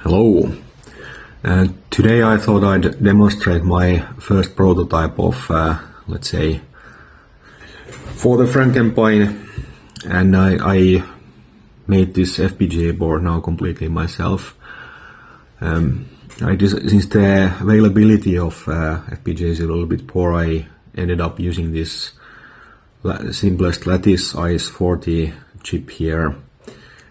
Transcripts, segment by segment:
Hello. Today I thought I'd demonstrate my first prototype of, let's say, for the FrakenPi, and I made this FPGA board now completely myself. Since the availability of FPGA is a little bit poor, I ended up using this simplest Lattice IS40 chip here.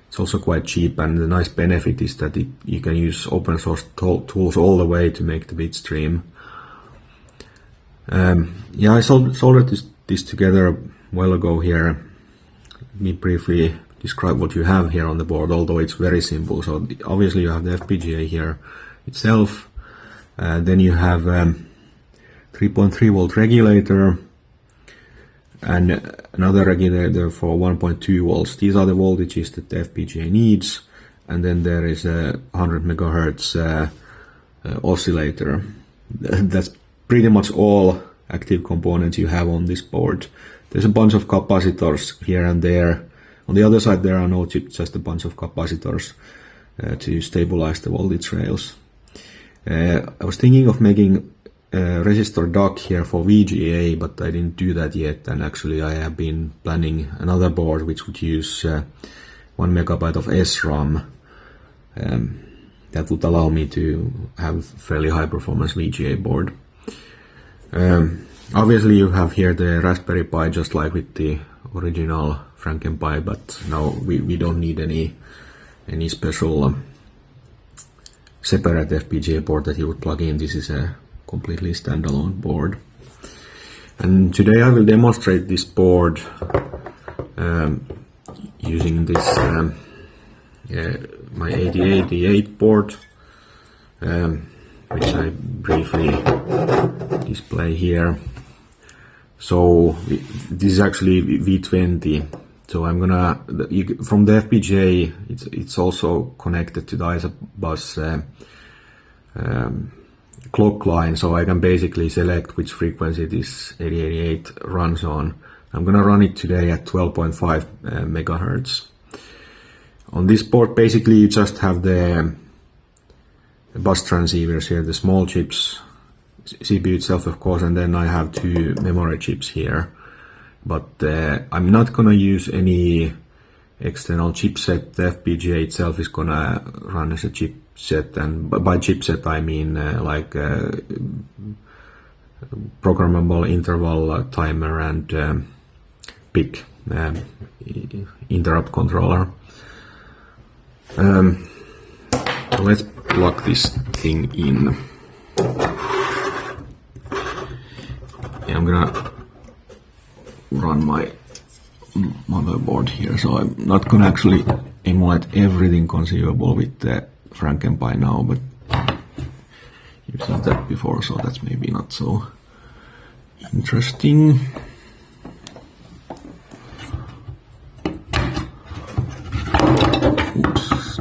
It's also quite cheap, and the nice benefit is that you can use open source tools all the way to make the bit stream. I soldered this together a while ago here. Let me briefly describe what you have here on the board, although it's very simple. So obviously you have the FPGA here itself, then you have 3.3 volt regulator and another regulator for 1.2 volts. These are the voltages that the FPGA needs, and then there is a 100 megahertz oscillator. That's pretty much all active components you have on this board. There's a bunch of capacitors here and there. On the other side there are no chips, just a bunch of capacitors to stabilize the voltage rails. I was thinking of making resistor dock here for VGA, but I didn't do that yet, and actually I have been planning another board which would use 1 megabyte of SRAM. That would allow me to have fairly high performance VGA board. Obviously you have here the Raspberry Pi, just like with the original FrakenPi, but now we don't need any special separate FPGA board that you would plug in. This is a completely standalone board, and today I will demonstrate this board using this my 8088 board, which I briefly display here. So this is actually V20. So I'm gonna, from the FPGA, it's also connected to the ISA bus clock line, so I can basically select which frequency this 8088 runs on. I'm gonna run it today at 12.5 megahertz. On this board, basically you just have the bus transceivers here, the small chips, CPU itself of course, and then I have two memory chips here. But I'm not gonna use any external chipset. The FPGA itself is gonna run as a chipset, and by chipset I mean like programmable interval timer and PIC interrupt controller. So let's plug this thing in. I'm gonna run my motherboard here, so I'm not gonna actually emulate everything conceivable with the FrakenPi now, but you've seen that before, so that's maybe not so interesting. Oops.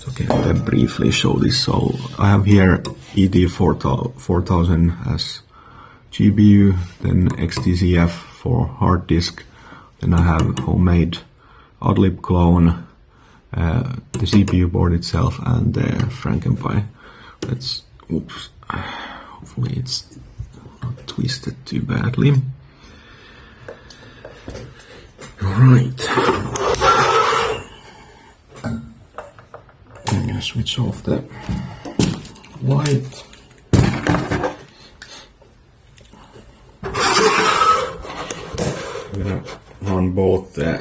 Okay, I'll briefly show this. So I have here ED4000 as GPU, then XTCF for hard disk, then I have homemade Adlib clone, the CPU board itself, and the FrakenPi. Let's, oops, hopefully it's not twisted too badly. Alright. I'm gonna switch off the light. I'm gonna run both the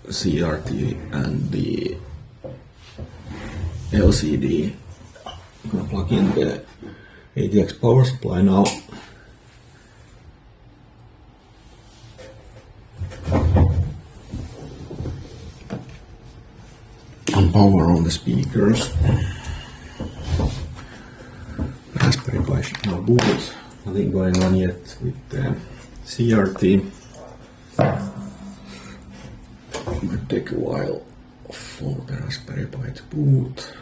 CRT and the LCD. I'm gonna plug in the ATX power supply now. And power on the speakers. Raspberry Pi should now boot. Nothing going on yet with the CRT. It might take a while for the Raspberry Pi to boot.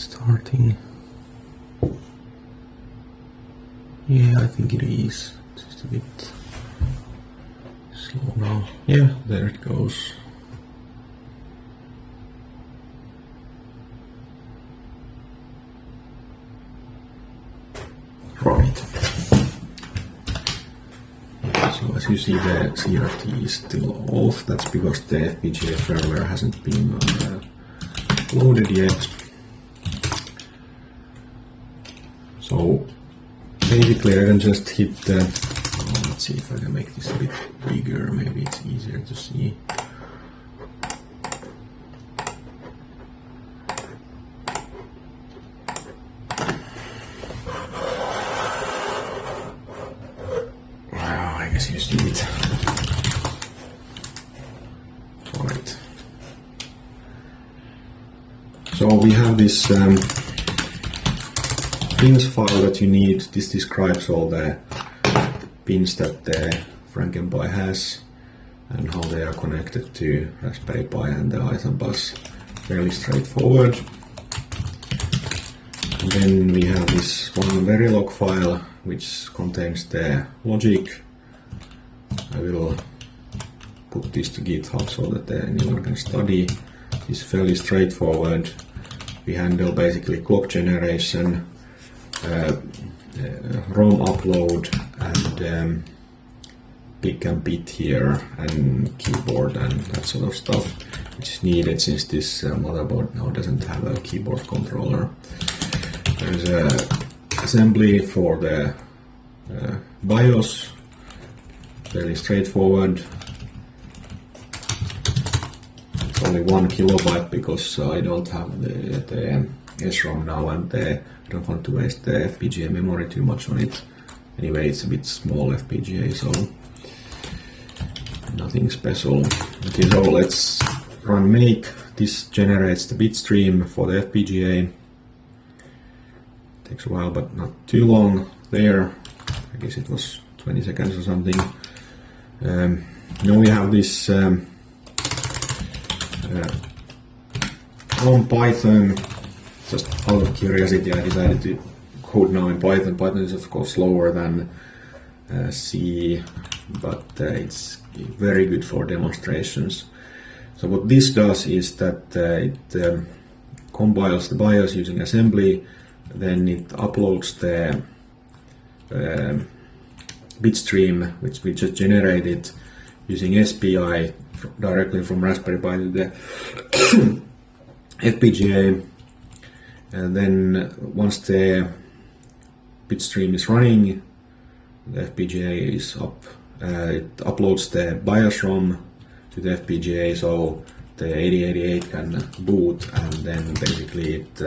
starting? Yeah, I think it is. Just a bit slow now. Yeah, there it goes. Right. So as you see, the CRT is still off. That's because the FPGA firmware hasn't been loaded yet. So basically I can just hit the, let's see if I can make this a bit bigger, maybe it's easier to see. Wow, I guess you see it. Right. So we have this pins file that you need. This describes all the pins that the FrakenPi has and how they are connected to Raspberry Pi and the Python bus. Fairly straightforward. And then we have this one Verilog file which contains the logic. I will put this to GitHub so that anyone can study. It's fairly straightforward. We handle basically clock generation, ROM upload, and pick and bit here, and keyboard and that sort of stuff, which is needed since this motherboard now doesn't have a keyboard controller. There's a assembly for the BIOS, fairly straightforward. It's only 1 kilobyte because I don't have the SROM now, and I don't want to waste the FPGA memory too much on it. Anyway, it's a bit small FPGA, so nothing special. Okay, so let's run make. This generates the bit stream for the FPGA. Takes a while, but not too long. There, I guess it was 20 seconds or something. Now we have this on Python. Just out of curiosity, I decided to code now in Python. Python is of course slower than C, but it's very good for demonstrations. So what this does is that it compiles the BIOS using assembly, then it uploads the bitstream which we just generated using SPI directly from Raspberry Pi to the FPGA. And then once the bitstream is running, the FPGA is up. It uploads the BIOS ROM to the FPGA, so the 8088 can boot, and then basically it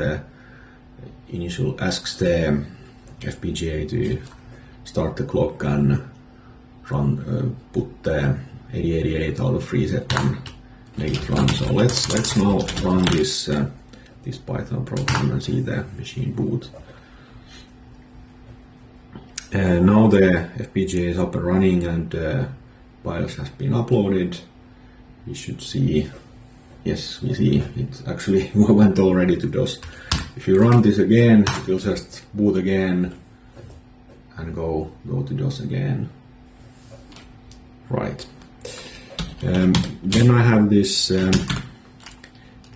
asks the FPGA to start the clock and run, put the 8088 out of reset and make it run. So let's now run this Python program and see the machine boot. Now the FPGA is up and running, and BIOS has been uploaded. We should see, yes, we see it actually went already to DOS. If you run this again, it will just boot again and go to DOS again. Right. Then I have this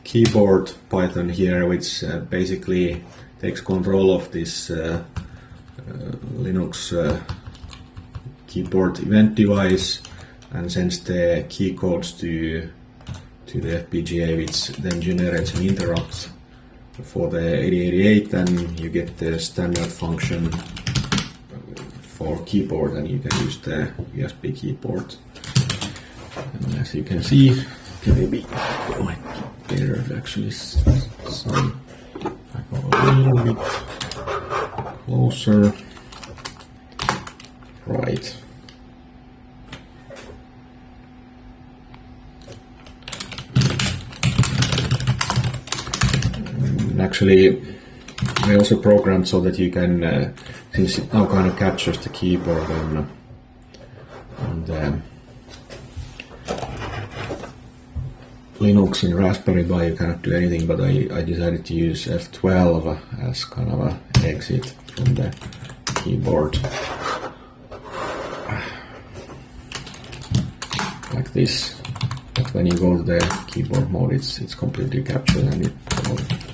keyboard Python here, which basically takes control of this Linux keyboard event device and sends the key codes to the FPGA, which then generates an interrupt for the 8088, and you get the standard function for keyboard, and you can use the USB keyboard. And as you can see, maybe it might be better actually. So I go a little bit closer. Right. Actually, I also programmed so that you can, since it now kind of captures the keyboard and Linux in Raspberry Pi you cannot do anything, but I decided to use F12 as kind of an exit from the keyboard. Like this. But when you go to the keyboard mode, it's completely captured and it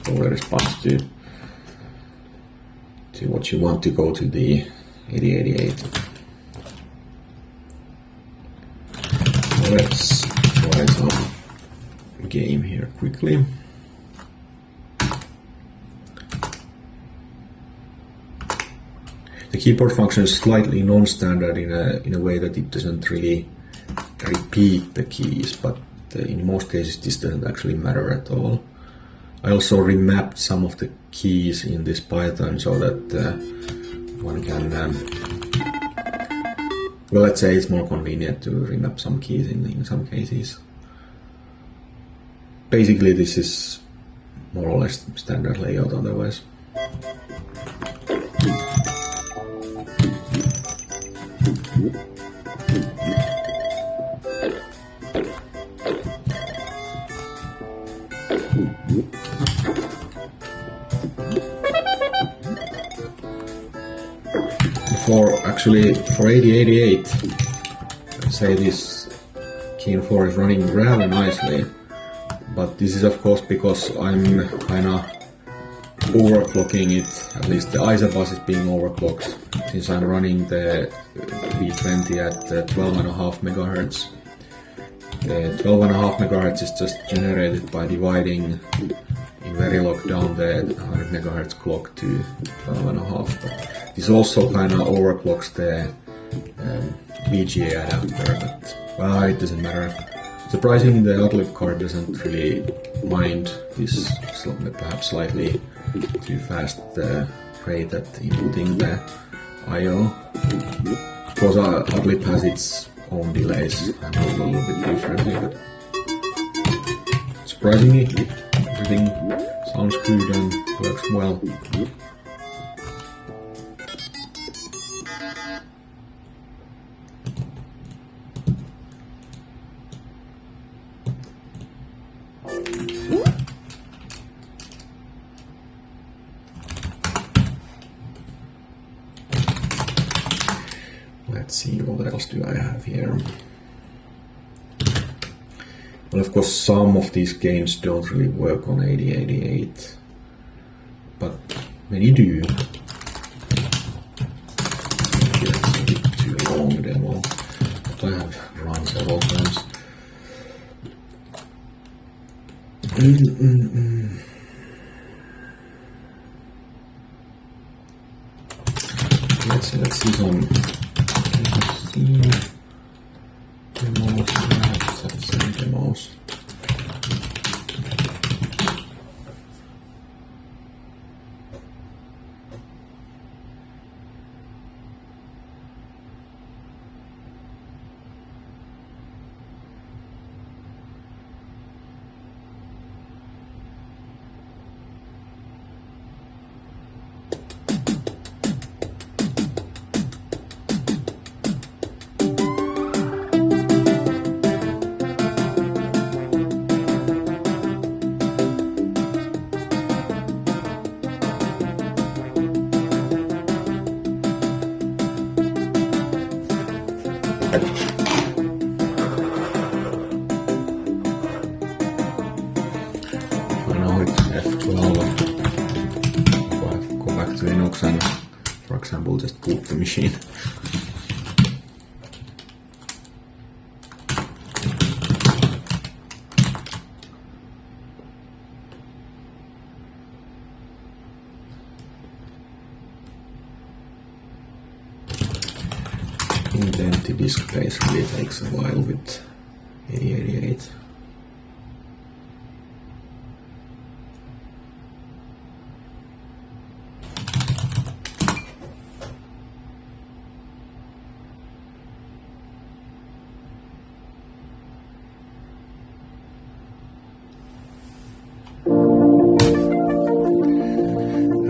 only responds to what you want to go to the 8088. Let's try some game here quickly. The keyboard function is slightly non-standard in a way that it doesn't really repeat the keys, but in most cases this doesn't actually matter at all. I also remapped some of the keys in this Python so that one can, well, let's say it's more convenient to remap some keys in some cases. Basically this is more or less standard layout otherwise. For 8088, I'd say this Keen 4 is running rather nicely, but this is of course because I'm kinda overclocking it, at least the ISA bus is being overclocked, since I'm running the V20 at 12.5 MHz. The 12.5 MHz is just generated by dividing in Verilog down the 100 MHz clock to 12.5. But this also kind of overclocks the FPGA adapter, but well, it doesn't matter. Surprisingly, the Utlib card doesn't really mind this perhaps slightly too fast rate at inputting the I/O. Of course, Utlib has its own delays and a little bit differently, but surprisingly, everything sounds good and works well. Let's see, what else do I have here? Well, of course, some of these games don't really work on 8088, but many do. It's a bit too long demo, but I have run several times. Let's see some demos. Let's see demos. Now it's F12. Go back to Linux and, for example, just boot the machine. The empty disk space really takes a while with 8088.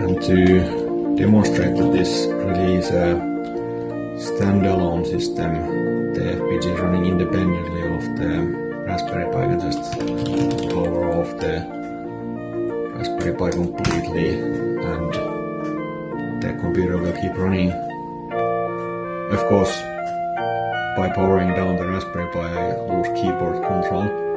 And to demonstrate that this really is a standalone system, the FPGA is running independently of the Raspberry Pi can just power off the Raspberry Pi completely and the computer will keep running. Of course, by powering down the Raspberry Pi I lose keyboard control.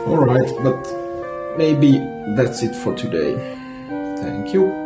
Alright, but maybe that's it for today. Thank you.